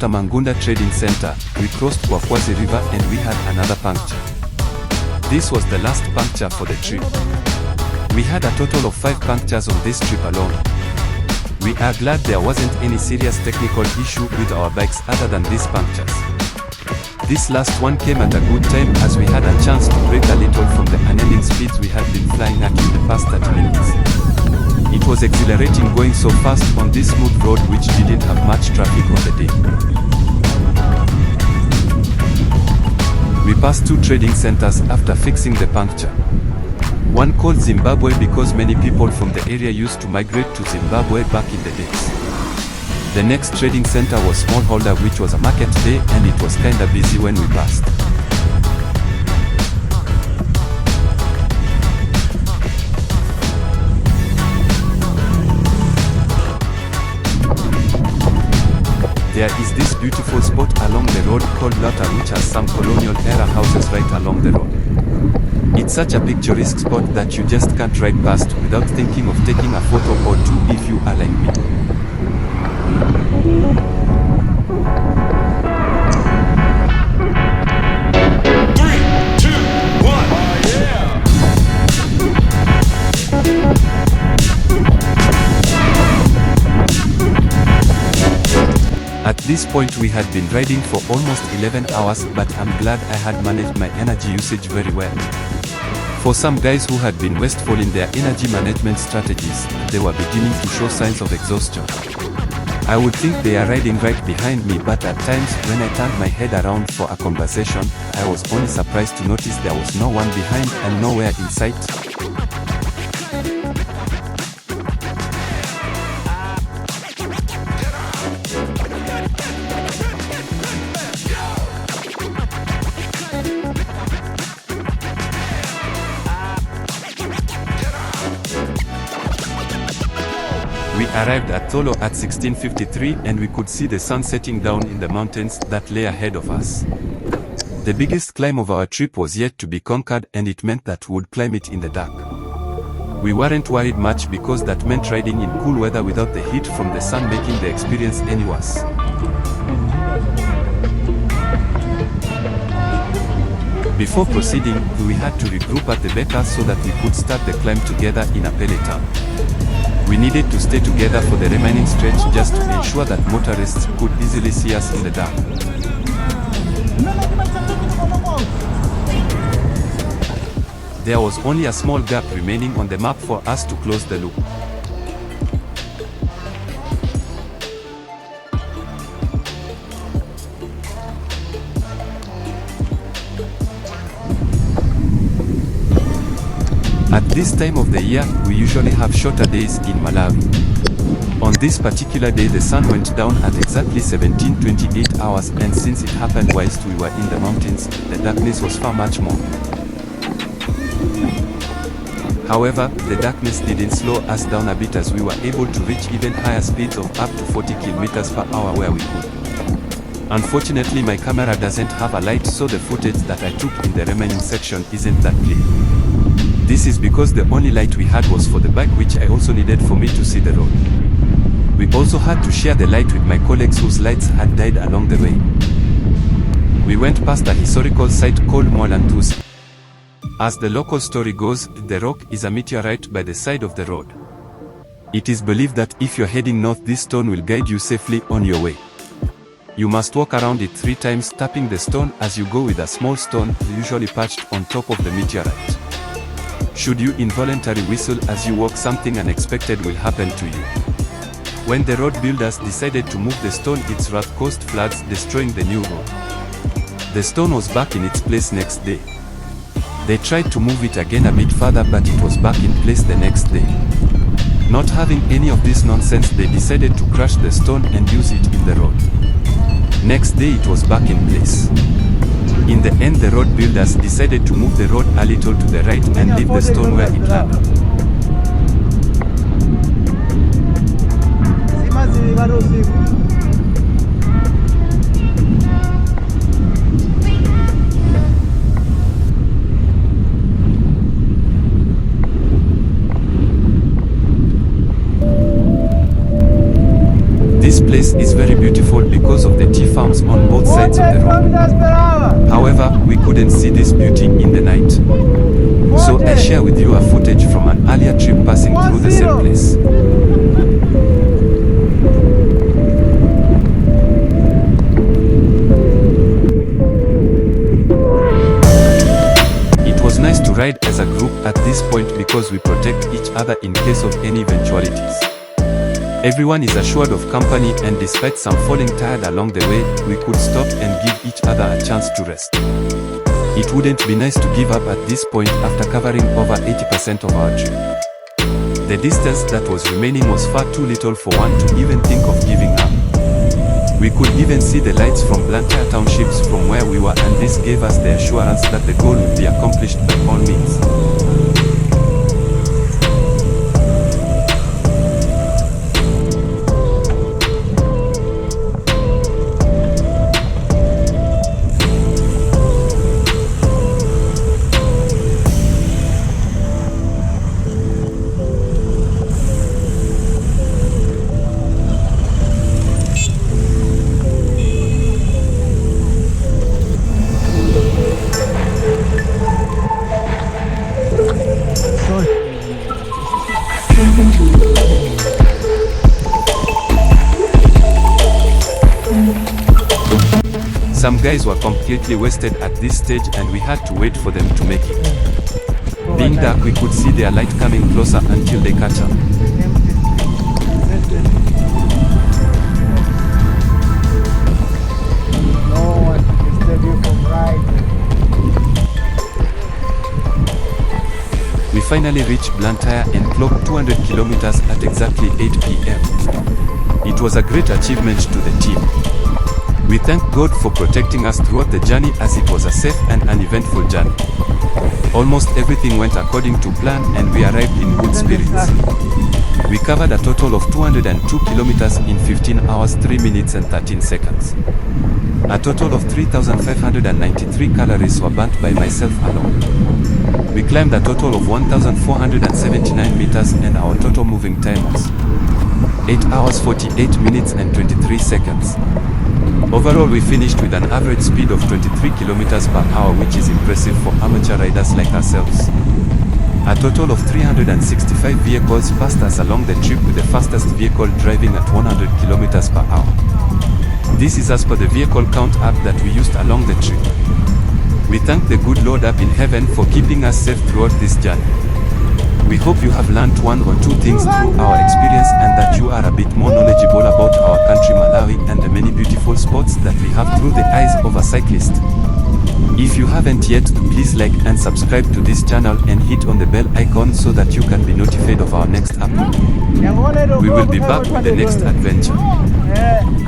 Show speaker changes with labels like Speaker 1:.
Speaker 1: Mangunda Trading Center, we crossed Kwakwazi River and we had another puncture. This was the last puncture for the trip. We had a total of 5 punctures on this trip alone. We are glad there wasn't any serious technical issue with our bikes other than these punctures. This last one came at a good time as we had a chance to break a little from the unending speeds we had been flying at in the past 30 minutes. It was exhilarating going so fast on this smooth road which didn't have much traffic on the day. We passed 2 trading centers after fixing the puncture. One called Zimbabwe because many people from the area used to migrate to Zimbabwe back in the days. The next trading center was Smallholder, which was a market day and it was kinda busy when we passed. There is this beautiful spot along the road called Lota which has some colonial era houses right along the road. It's such a picturesque spot that you just can't ride past without thinking of taking a photo or two if you are like me. At this point we had been riding for almost 11 hours, but I'm glad I had managed my energy usage very well. For some guys who had been wasteful in their energy management strategies, they were beginning to show signs of exhaustion. I would think they are riding right behind me, but at times when I turned my head around for a conversation, I was only surprised to notice there was no one behind and nowhere in sight. We arrived at Tholo at 16:53 and we could see the sun setting down in the mountains that lay ahead of us. The biggest climb of our trip was yet to be conquered, and it meant that we would climb it in the dark. We weren't worried much because that meant riding in cool weather without the heat from the sun making the experience any worse. Before proceeding, we had to regroup at the Beka so that we could start the climb together in a peloton. We needed to stay together for the remaining stretch just to ensure that motorists could easily see us in the dark. There was only a small gap remaining on the map for us to close the loop. At this time of the year, we usually have shorter days in Malawi. On this particular day, the sun went down at exactly 17:28 hours, and since it happened whilst we were in the mountains, the darkness was far much more. However, the darkness didn't slow us down a bit as we were able to reach even higher speeds of up to 40 km/h where we could. Unfortunately, my camera doesn't have a light, so the footage that I took in the remaining section isn't that clear. This is because the only light we had was for the bike, which I also needed for me to see the road. We also had to share the light with my colleagues whose lights had died along the way. We went past a historical site called Sun-Mwalanthunzi. As the local story goes, the rock is a meteorite by the side of the road. It is believed that if you're heading north, this stone will guide you safely on your way. You must walk around it 3 times, tapping the stone as you go with a small stone usually perched on top of the meteorite. Should you involuntarily whistle as you walk, something unexpected will happen to you. When the road builders decided to move the stone, its wrath caused floods, destroying the new road. The stone was back in its place next day. They tried to move it again a bit further, but it was back in place the next day. Not having any of this nonsense, they decided to crush the stone and use it in the road. Next day it was back in place. In the end, the road builders decided to move the road a little to the right and leave the stone where it landed. This place is very beautiful because of the tea farms on both sides of the road. However, we couldn't see this beauty in the night. So I share with you a footage from an earlier trip passing through the same place. It was nice to ride as a group at this point because we protect each other in case of any eventualities. Everyone is assured of company, and despite some falling tired along the way, we could stop and give each other a chance to rest. It wouldn't be nice to give up at this point after covering over 80% of our trip. The distance that was remaining was far too little for one to even think of giving up. We could even see the lights from Blantyre townships from where we were, and this gave us the assurance that the goal would be accomplished by all means. Some guys were completely wasted at this stage, and we had to wait for them to make it. Being dark, we could see their light coming closer until they catch up. We finally reached Blantyre and clocked 200 kilometers at exactly 8 p.m. It was a great achievement to the team. We thank God for protecting us throughout the journey, as it was a safe and uneventful journey. Almost everything went according to plan, and we arrived in good spirits. We covered a total of 202 kilometers in 15 hours, 3 minutes and 13 seconds. A total of 3,593 calories were burnt by myself alone. We climbed a total of 1,479 meters, and our total moving time was 8 hours, 48 minutes and 23 seconds. Overall, we finished with an average speed of 23 kilometers per hour, which is impressive for amateur riders like ourselves. A total of 365 vehicles passed us along the trip, with the fastest vehicle driving at 100 kilometers per hour. This is as per the vehicle count app that we used along the trip. We thank the good Lord up in heaven for keeping us safe throughout this journey. We hope you have learned one or two things through our experience, and that you are a bit more knowledgeable about our country Malawi and the many beautiful spots that we have through the eyes of a cyclist. If you haven't yet, please like and subscribe to this channel and hit on the bell icon so that you can be notified of our next upload. We will be back with the next adventure. 200.